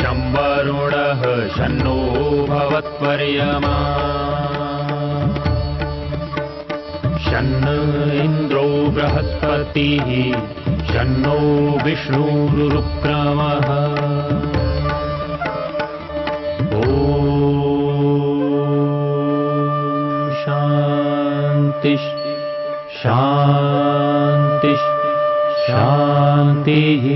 शं वरुणः शन्नो भवत्वर्यमा शन्न इन्द्रो बृहस्पतिः शन्नो विष्णुरुक्रमः ॐ शान्ति शान्ति शान्तिः।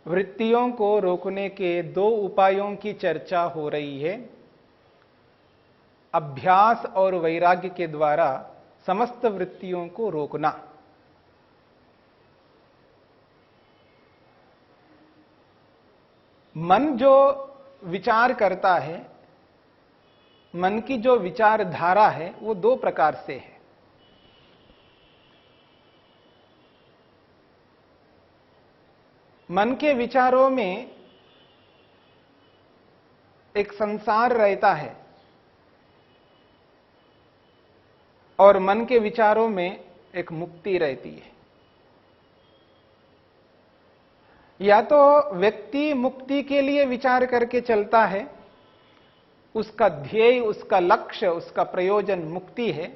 वृत्तियों को रोकने के दो उपायों की चर्चा हो रही है। अभ्यास और वैराग्य के द्वारा समस्त वृत्तियों को रोकना। मन जो विचार करता है, मन की जो विचारधारा है वो दो प्रकार से है। मन के विचारों में एक संसार रहता है और मन के विचारों में एक मुक्ति रहती है। या तो व्यक्ति मुक्ति के लिए विचार करके चलता है, उसका ध्येय, उसका लक्ष्य, उसका प्रयोजन मुक्ति है,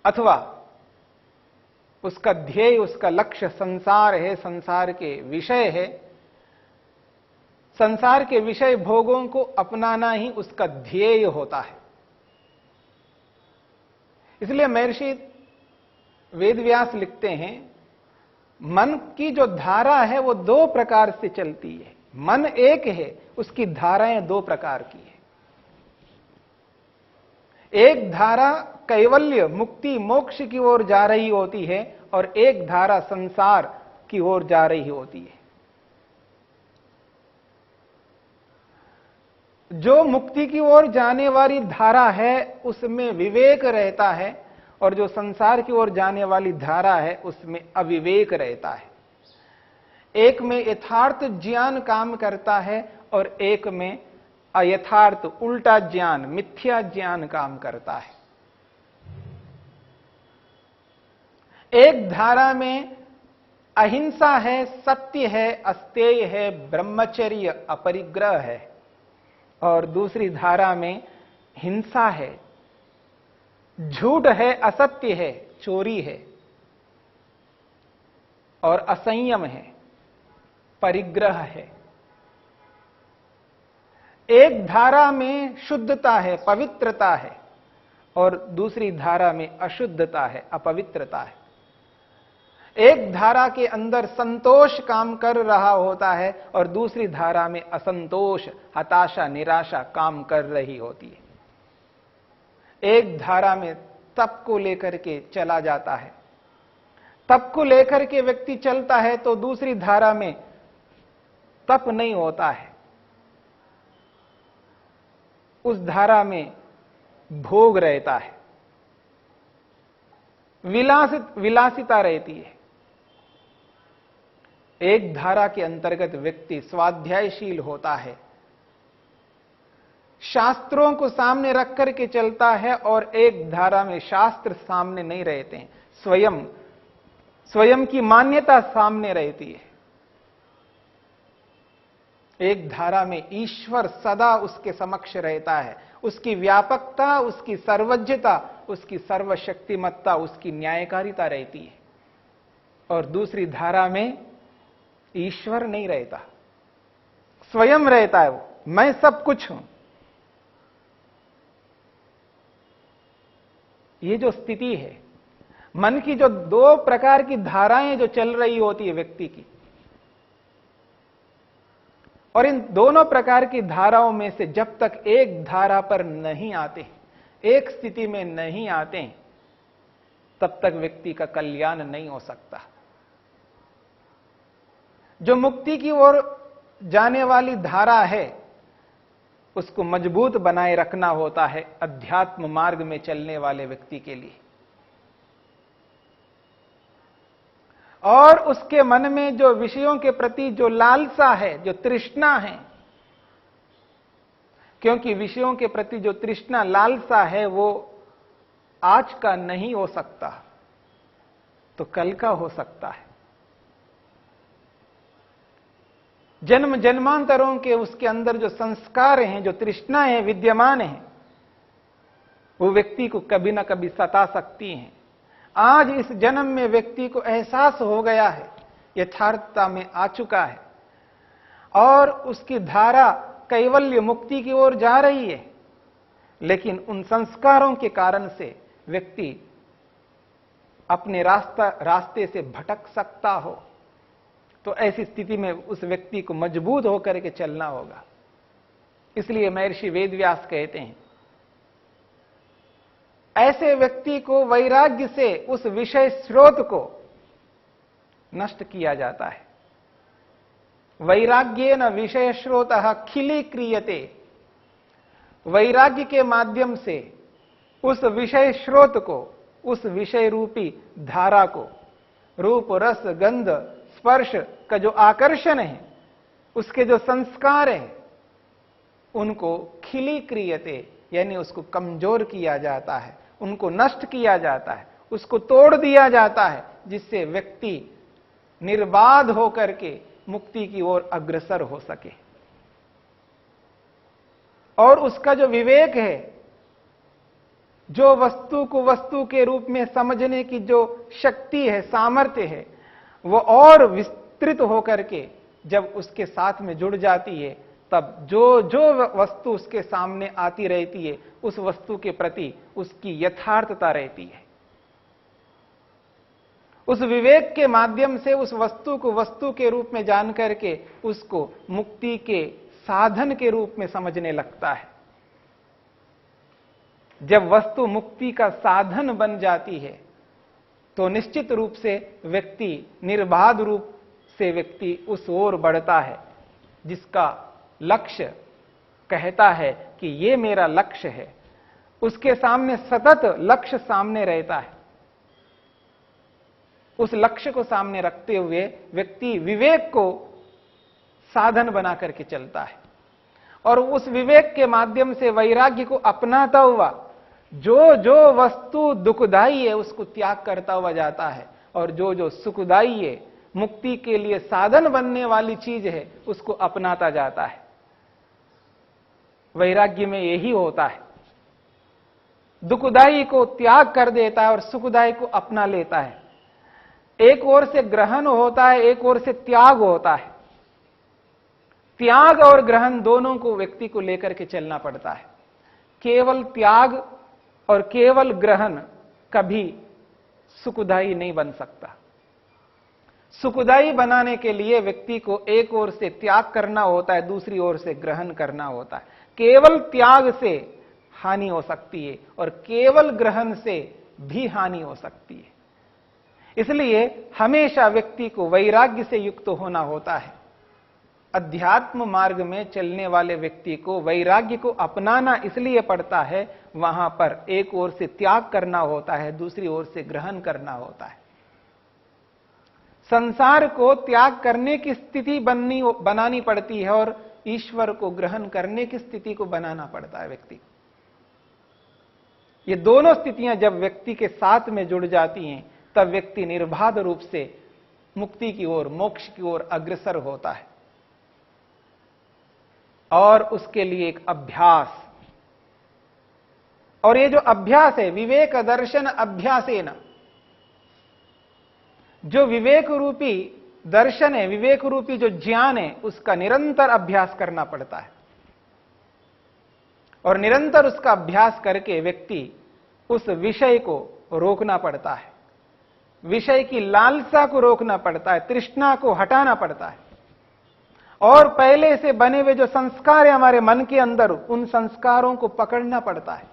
अथवा उसका ध्येय, उसका लक्ष्य संसार है, संसार के विषय है। संसार के विषय भोगों को अपनाना ही उसका ध्येय होता है। इसलिए महर्षि वेदव्यास लिखते हैं, मन की जो धारा है वो दो प्रकार से चलती है। मन एक है, उसकी धाराएं दो प्रकार की है। एक धारा कैवल्य, मुक्ति, मोक्ष की ओर जा रही होती है और एक धारा संसार की ओर जा रही होती है। जो मुक्ति की ओर जाने वाली धारा है उसमें विवेक रहता है और जो संसार की ओर जाने वाली धारा है उसमें अविवेक रहता है। एक में यथार्थ ज्ञान काम करता है और एक में अयथार्थ, उल्टा ज्ञान, मिथ्या ज्ञान काम करता है। एक धारा में अहिंसा है, सत्य है, अस्तेय है, ब्रह्मचर्य, अपरिग्रह है, और दूसरी धारा में हिंसा है, झूठ है, असत्य है, चोरी है और असंयम है, परिग्रह है। एक धारा में शुद्धता है, पवित्रता है और दूसरी धारा में अशुद्धता है, अपवित्रता है। एक धारा के अंदर संतोष काम कर रहा होता है और दूसरी धारा में असंतोष, हताशा, निराशा काम कर रही होती है। एक धारा में तप को लेकर के चला जाता है, तप को लेकर के व्यक्ति चलता है तो दूसरी धारा में तप नहीं होता है। उस धारा में भोग रहता है, विलासिता रहती है। एक धारा के अंतर्गत व्यक्ति स्वाध्यायशील होता है, शास्त्रों को सामने रख करके चलता है, और एक धारा में शास्त्र सामने नहीं रहते हैं, स्वयं की मान्यता सामने रहती है। एक धारा में ईश्वर सदा उसके समक्ष रहता है, उसकी व्यापकता, उसकी सर्वज्ञता, उसकी सर्वशक्तिमत्ता, उसकी न्यायकारिता रहती है। और दूसरी धारा में ईश्वर नहीं रहता, स्वयं रहता है, वो मैं सब कुछ हूं। ये जो स्थिति है, मन की जो दो प्रकार की धाराएं जो चल रही होती है व्यक्ति की, और इन दोनों प्रकार की धाराओं में से जब तक एक धारा पर नहीं आते, एक स्थिति में नहीं आते, तब तक व्यक्ति का कल्याण नहीं हो सकता। जो मुक्ति की ओर जाने वाली धारा है, उसको मजबूत बनाए रखना होता है अध्यात्म मार्ग में चलने वाले व्यक्ति के लिए। और उसके मन में जो विषयों के प्रति जो लालसा है, जो तृष्णा है, क्योंकि विषयों के प्रति जो तृष्णा लालसा है वो आज का नहीं हो सकता, तो कल का हो सकता है। जन्म जन्मांतरों के उसके अंदर जो संस्कार हैं, जो तृष्णाएं विद्यमान हैं, वो व्यक्ति को कभी ना कभी सता सकती हैं। आज इस जन्म में व्यक्ति को एहसास हो गया है, यथार्थता में आ चुका है और उसकी धारा कैवल्य मुक्ति की ओर जा रही है, लेकिन उन संस्कारों के कारण से व्यक्ति अपने रास्ते से भटक सकता हो। तो ऐसी स्थिति में उस व्यक्ति को मजबूत होकर के चलना होगा। इसलिए महर्षि वेदव्यास कहते हैं, ऐसे व्यक्ति को वैराग्य से उस विषय स्रोत को नष्ट किया जाता है। वैराग्येन विषय स्रोतः खिली क्रियते। वैराग्य के माध्यम से उस विषय स्रोत को, उस विषय रूपी धारा को, रूप रस गंध स्पर्श का जो आकर्षण है, उसके जो संस्कार हैं, उनको खिली क्रियते, यानी उसको कमजोर किया जाता है, उनको नष्ट किया जाता है, उसको तोड़ दिया जाता है, जिससे व्यक्ति निर्बाध होकर के मुक्ति की ओर अग्रसर हो सके। और उसका जो विवेक है, जो वस्तु को वस्तु के रूप में समझने की जो शक्ति है, सामर्थ्य है, वो और विस्तृत होकर के जब उसके साथ में जुड़ जाती है, तब जो जो वस्तु उसके सामने आती रहती है, उस वस्तु के प्रति उसकी यथार्थता रहती है। उस विवेक के माध्यम से उस वस्तु को वस्तु के रूप में जान करके उसको मुक्ति के साधन के रूप में समझने लगता है। जब वस्तु मुक्ति का साधन बन जाती है, तो निश्चित रूप से व्यक्ति निर्बाध रूप से व्यक्ति उस ओर बढ़ता है जिसका लक्ष्य कहता है कि ये मेरा लक्ष्य है। उसके सामने सतत लक्ष्य सामने रहता है। उस लक्ष्य को सामने रखते हुए व्यक्ति विवेक को साधन बना करके चलता है और उस विवेक के माध्यम से वैराग्य को अपनाता हुआ जो जो वस्तु दुखदाई है उसको त्याग करता हुआ जाता है, और जो जो सुखदाई है, मुक्ति के लिए साधन बनने वाली चीज है, उसको अपनाता जाता है। वैराग्य में यही होता है, दुखदाई को त्याग कर देता है और सुखदाई को अपना लेता है। एक ओर से ग्रहण होता है, एक ओर से त्याग होता है। त्याग और ग्रहण दोनों को व्यक्ति को लेकर के चलना पड़ता है। केवल त्याग और केवल ग्रहण कभी सुखदायी नहीं बन सकता। सुखदायी बनाने के लिए व्यक्ति को एक ओर से त्याग करना होता है, दूसरी ओर से ग्रहण करना होता है। केवल त्याग से हानि हो सकती है और केवल ग्रहण से भी हानि हो सकती है। इसलिए हमेशा व्यक्ति को वैराग्य से युक्त होना होता है। अध्यात्म मार्ग में चलने वाले व्यक्ति को वैराग्य को अपनाना इसलिए पड़ता है, वहां पर एक ओर से त्याग करना होता है, दूसरी ओर से ग्रहण करना होता है। संसार को त्याग करने की स्थिति बनानी पड़ती है और ईश्वर को ग्रहण करने की स्थिति को बनाना पड़ता है व्यक्ति। ये दोनों स्थितियां जब व्यक्ति के साथ में जुड़ जाती हैं, तब व्यक्ति निर्बाध रूप से मुक्ति की ओर, मोक्ष की ओर अग्रसर होता है। और उसके लिए एक अभ्यास, और ये जो अभ्यास है, विवेक दर्शन अभ्यासेन, जो विवेक रूपी दर्शन है, विवेक रूपी जो ज्ञान है, उसका निरंतर अभ्यास करना पड़ता है। और निरंतर उसका अभ्यास करके व्यक्ति उस विषय को रोकना पड़ता है, विषय की लालसा को रोकना पड़ता है, तृष्णा को हटाना पड़ता है। और पहले से बने हुए जो संस्कार है हमारे मन के अंदर, उन संस्कारों को पकड़ना पड़ता है।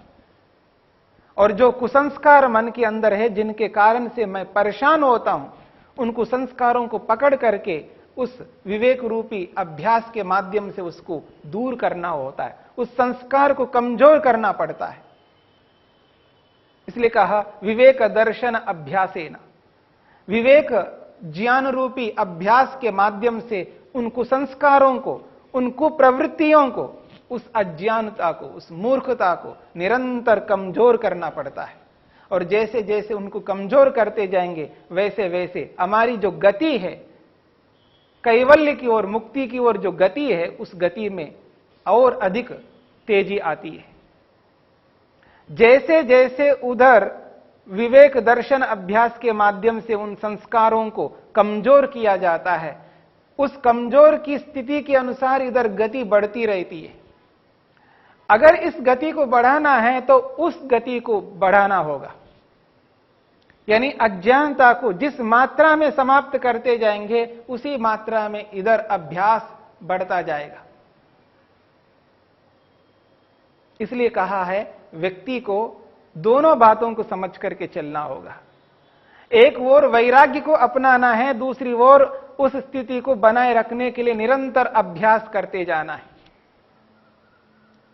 और जो कुसंस्कार मन के अंदर है, जिनके कारण से मैं परेशान होता हूं, उन कुसंस्कारों को पकड़ करके उस विवेक रूपी अभ्यास के माध्यम से उसको दूर करना होता है, उस संस्कार को कमजोर करना पड़ता है। इसलिए कहा विवेक दर्शन अभ्यासेन, विवेक ज्ञान रूपी अभ्यास के माध्यम से उन कुसंस्कारों को, उन कुप्रवृत्तियों को, उस अज्ञानता को, उस मूर्खता को निरंतर कमजोर करना पड़ता है। और जैसे जैसे उनको कमजोर करते जाएंगे वैसे वैसे हमारी जो गति है, कैवल्य की ओर, मुक्ति की ओर जो गति है, उस गति में और अधिक तेजी आती है। जैसे जैसे उधर विवेक दर्शन अभ्यास के माध्यम से उन संस्कारों को कमजोर किया जाता है, उस कमजोर की स्थिति के अनुसार इधर गति बढ़ती रहती है। अगर इस गति को बढ़ाना है तो उस गति को बढ़ाना होगा, यानी अज्ञानता को जिस मात्रा में समाप्त करते जाएंगे उसी मात्रा में इधर अभ्यास बढ़ता जाएगा। इसलिए कहा है व्यक्ति को दोनों बातों को समझ करके चलना होगा। एक ओर वैराग्य को अपनाना है, दूसरी ओर उस स्थिति को बनाए रखने के लिए निरंतर अभ्यास करते जाना है।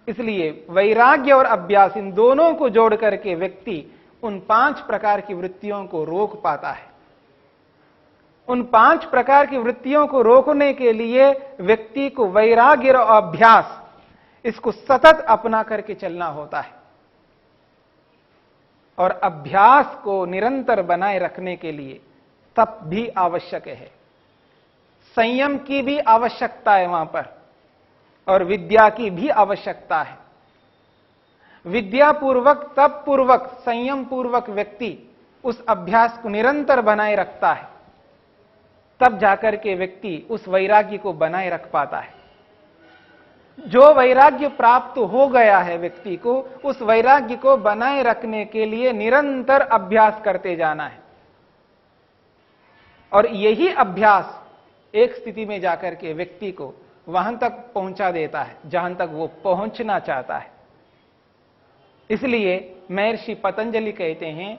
इसलिए वैराग्य और अभ्यास, इन दोनों को जोड़ करके व्यक्ति उन 5 प्रकार की वृत्तियों को रोक पाता है। उन 5 प्रकार की वृत्तियों को रोकने के लिए व्यक्ति को वैराग्य और अभ्यास, इसको सतत अपना करके चलना होता है। और अभ्यास को निरंतर बनाए रखने के लिए तप भी आवश्यक है, संयम की भी आवश्यकता है वहां पर, और विद्या की भी आवश्यकता है। विद्या पूर्वक, तप पूर्वक, संयम पूर्वक व्यक्ति उस अभ्यास को निरंतर बनाए रखता है, तब जाकर के व्यक्ति उस वैराग्य को बनाए रख पाता है। जो वैराग्य प्राप्त हो गया है व्यक्ति को, उस वैराग्य को बनाए रखने के लिए निरंतर अभ्यास करते जाना है। और यही अभ्यास एक स्थिति में जाकर के व्यक्ति को वहां तक पहुंचा देता है जहां तक वो पहुंचना चाहता है। इसलिए महर्षि पतंजलि कहते हैं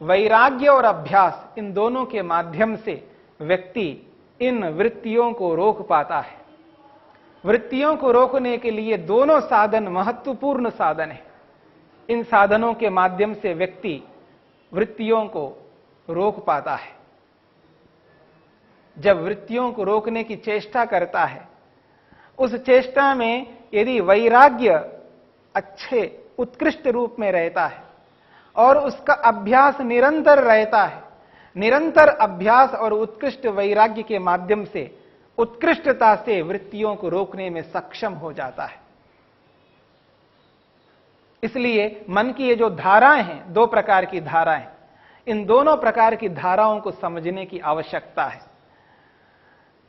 वैराग्य और अभ्यास, इन दोनों के माध्यम से व्यक्ति इन वृत्तियों को रोक पाता है। वृत्तियों को रोकने के लिए दोनों साधन महत्वपूर्ण साधन है। इन साधनों के माध्यम से व्यक्ति वृत्तियों को रोक पाता है। जब वृत्तियों को रोकने की चेष्टा करता है, उस चेष्टा में यदि वैराग्य अच्छे उत्कृष्ट रूप में रहता है और उसका अभ्यास निरंतर रहता है, निरंतर अभ्यास और उत्कृष्ट वैराग्य के माध्यम से उत्कृष्टता से वृत्तियों को रोकने में सक्षम हो जाता है। इसलिए मन की ये जो धाराएं हैं, 2 प्रकार की धाराएं, इन दोनों प्रकार की धाराओं को समझने की आवश्यकता है।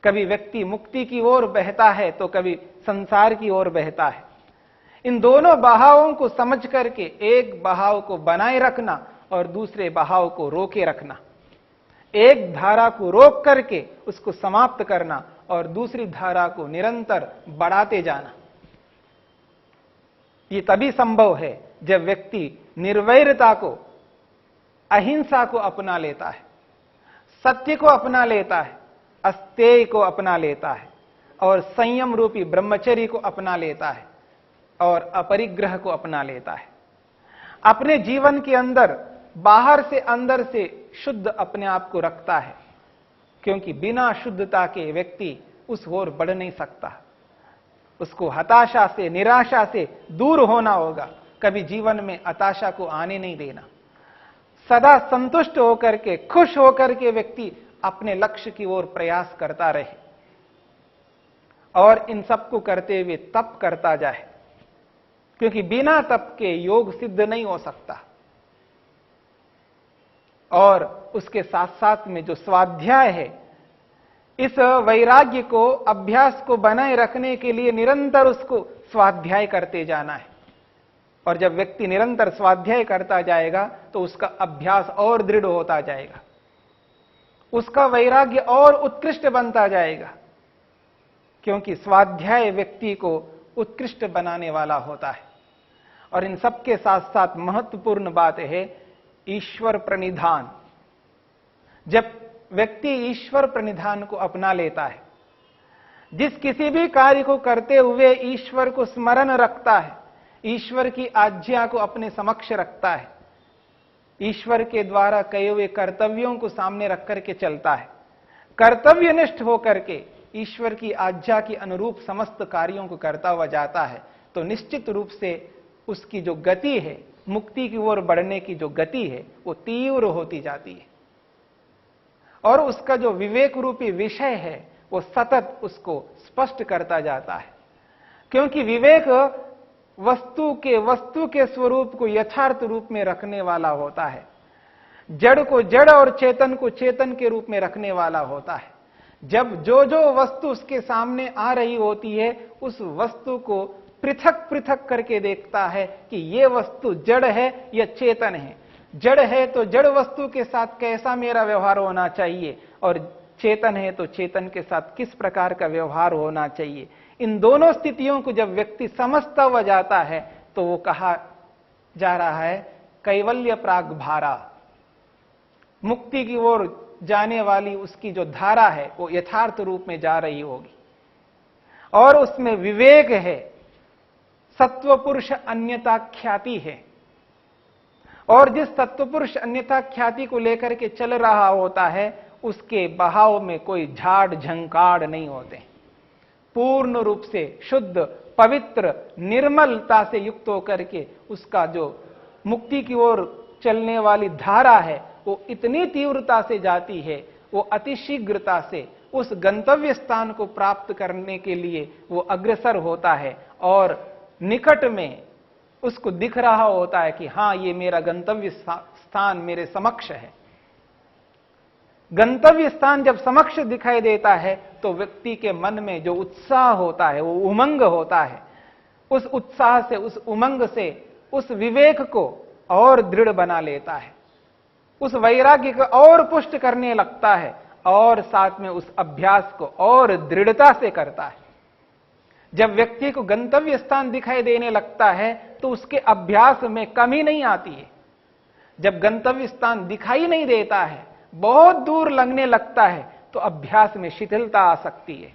कभी व्यक्ति मुक्ति की ओर बहता है तो कभी संसार की ओर बहता है। इन दोनों बहावों को समझ करके एक बहाव को बनाए रखना और दूसरे बहाव को रोके रखना, एक धारा को रोक करके उसको समाप्त करना और दूसरी धारा को निरंतर बढ़ाते जाना, ये तभी संभव है जब व्यक्ति निर्वैरता को, अहिंसा को अपना लेता है, सत्य को अपना लेता है, अस्तेय को अपना लेता है और संयम रूपी ब्रह्मचर्य को अपना लेता है और अपरिग्रह को अपना लेता है। अपने जीवन के अंदर बाहर से अंदर से शुद्ध अपने आप को रखता है, क्योंकि बिना शुद्धता के व्यक्ति उस ओर बढ़ नहीं सकता। उसको हताशा से, निराशा से दूर होना होगा, कभी जीवन में हताशा को आने नहीं देना। सदा संतुष्ट होकर के, खुश होकर के व्यक्ति अपने लक्ष्य की ओर प्रयास करता रहे और इन सब को करते हुए तप करता जाए, क्योंकि बिना तप के योग सिद्ध नहीं हो सकता। और उसके साथ साथ में जो स्वाध्याय है, इस वैराग्य को, अभ्यास को बनाए रखने के लिए निरंतर उसको स्वाध्याय करते जाना है। और जब व्यक्ति निरंतर स्वाध्याय करता जाएगा तो उसका अभ्यास और दृढ़ होता जाएगा, उसका वैराग्य और उत्कृष्ट बनता जाएगा, क्योंकि स्वाध्याय व्यक्ति को उत्कृष्ट बनाने वाला होता है। और इन सबके साथ साथ महत्वपूर्ण बात है ईश्वर प्रणिधान। जब व्यक्ति ईश्वर प्रणिधान को अपना लेता है, जिस किसी भी कार्य को करते हुए ईश्वर को स्मरण रखता है, ईश्वर की आज्ञा को अपने समक्ष रखता है, ईश्वर के द्वारा कहे हुए कर्तव्यों को सामने रख करके चलता है, कर्तव्यनिष्ठ होकर के ईश्वर की आज्ञा के अनुरूप समस्त कार्यों को करता हुआ जाता है, तो निश्चित रूप से उसकी जो गति है, मुक्ति की ओर बढ़ने की जो गति है, वो तीव्र होती जाती है। और उसका जो विवेक रूपी विषय है, वो सतत उसको स्पष्ट करता जाता है। क्योंकि विवेक वस्तु के स्वरूप को यथार्थ रूप में रखने वाला होता है, जड़ को जड़ और चेतन को चेतन के रूप में रखने वाला होता है। जब जो जो वस्तु उसके सामने आ रही होती है, उस वस्तु को पृथक पृथक करके देखता है कि यह वस्तु जड़ है या चेतन है। जड़ है तो जड़ वस्तु के साथ कैसा मेरा व्यवहार होना चाहिए, और चेतन है तो चेतन के साथ किस प्रकार का व्यवहार होना चाहिए। इन दोनों स्थितियों को जब व्यक्ति समझता हुआ जाता है, तो वो कहा जा रहा है कैवल्य प्राग भारा, मुक्ति की ओर जाने वाली उसकी जो धारा है वो यथार्थ रूप में जा रही होगी। और उसमें विवेक है, सत्व पुरुष अन्यता ख्याति है, और जिस सत्व पुरुष अन्यता ख्याति को लेकर के चल रहा होता है, उसके बहाव में कोई झाड़ झंकार नहीं होते। पूर्ण रूप से शुद्ध, पवित्र, निर्मलता से युक्त होकर के उसका जो मुक्ति की ओर चलने वाली धारा है, वो इतनी तीव्रता से जाती है, वो अतिशीघ्रता से उस गंतव्य स्थान को प्राप्त करने के लिए वो अग्रसर होता है, और निकट में उसको दिख रहा होता है कि हां, ये मेरा गंतव्य स्थान मेरे समक्ष है। गंतव्य स्थान जब समक्ष दिखाई देता है, तो व्यक्ति के मन में जो उत्साह होता है, वो उमंग होता है। उस उत्साह से, उस उमंग से उस विवेक को और दृढ़ बना लेता है, उस वैराग्य को और पुष्ट करने लगता है, और साथ में उस अभ्यास को और दृढ़ता से करता है। जब व्यक्ति को गंतव्य स्थान दिखाई देने लगता है, तो उसके अभ्यास में कमी नहीं आती है। जब गंतव्य स्थान दिखाई नहीं देता है, बहुत दूर लगने लगता है, तो अभ्यास में शिथिलता आ सकती है,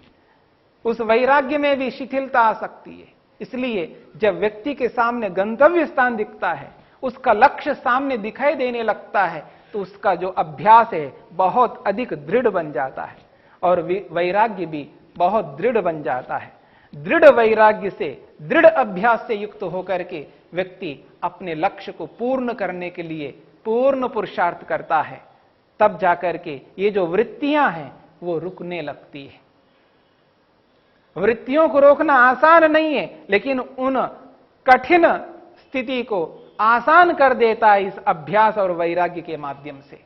उस वैराग्य में भी शिथिलता आ सकती है। इसलिए जब व्यक्ति के सामने गंतव्य स्थान दिखता है, उसका लक्ष्य सामने दिखाई देने लगता है, तो उसका जो अभ्यास है बहुत अधिक दृढ़ बन जाता है, और वैराग्य भी बहुत दृढ़ बन जाता है। दृढ़ वैराग्य से, दृढ़ अभ्यास से युक्त होकर के व्यक्ति अपने लक्ष्य को पूर्ण करने के लिए पूर्ण पुरुषार्थ करता है। तब जाकर के ये जो वृत्तियां हैं वो रुकने लगती है। वृत्तियों को रोकना आसान नहीं है, लेकिन उन कठिन स्थिति को आसान कर देता है इस अभ्यास और वैराग्य के माध्यम से।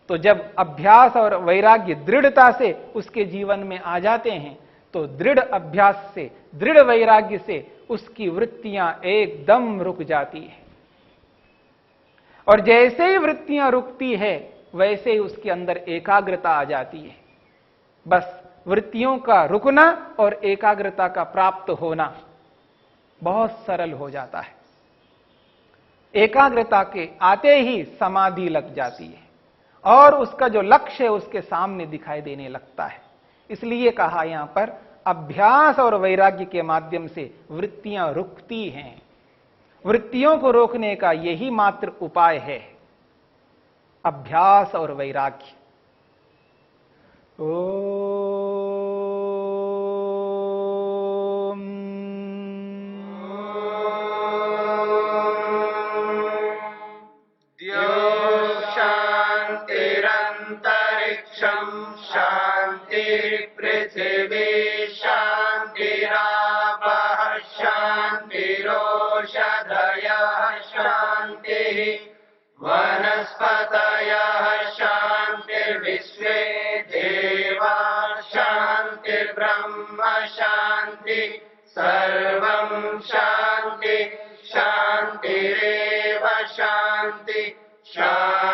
तो जब अभ्यास और वैराग्य दृढ़ता से उसके जीवन में आ जाते हैं, तो दृढ़ अभ्यास से, दृढ़ वैराग्य से उसकी वृत्तियां एकदम रुक जाती है। और जैसे ही वृत्तियां रुकती है, वैसे ही उसके अंदर एकाग्रता आ जाती है। बस वृत्तियों का रुकना और एकाग्रता का प्राप्त होना बहुत सरल हो जाता है। एकाग्रता के आते ही समाधि लग जाती है, और उसका जो लक्ष्य है उसके सामने दिखाई देने लगता है। इसलिए कहा यहां पर अभ्यास और वैराग्य के माध्यम से वृत्तियां रुकती हैं। वृत्तियों को रोकने का यही मात्र उपाय है, अभ्यास और वैराग्य। ओम शांतिरंतरिक्षं शांति पृथिवी शांतिरापः शांतिरोषधयः शांतिः वनस्पतयः शांतिर्विश्वे देवा शांतिर्ब्रह्म शांति सर्वं शांति शांतिरेव शांति शांति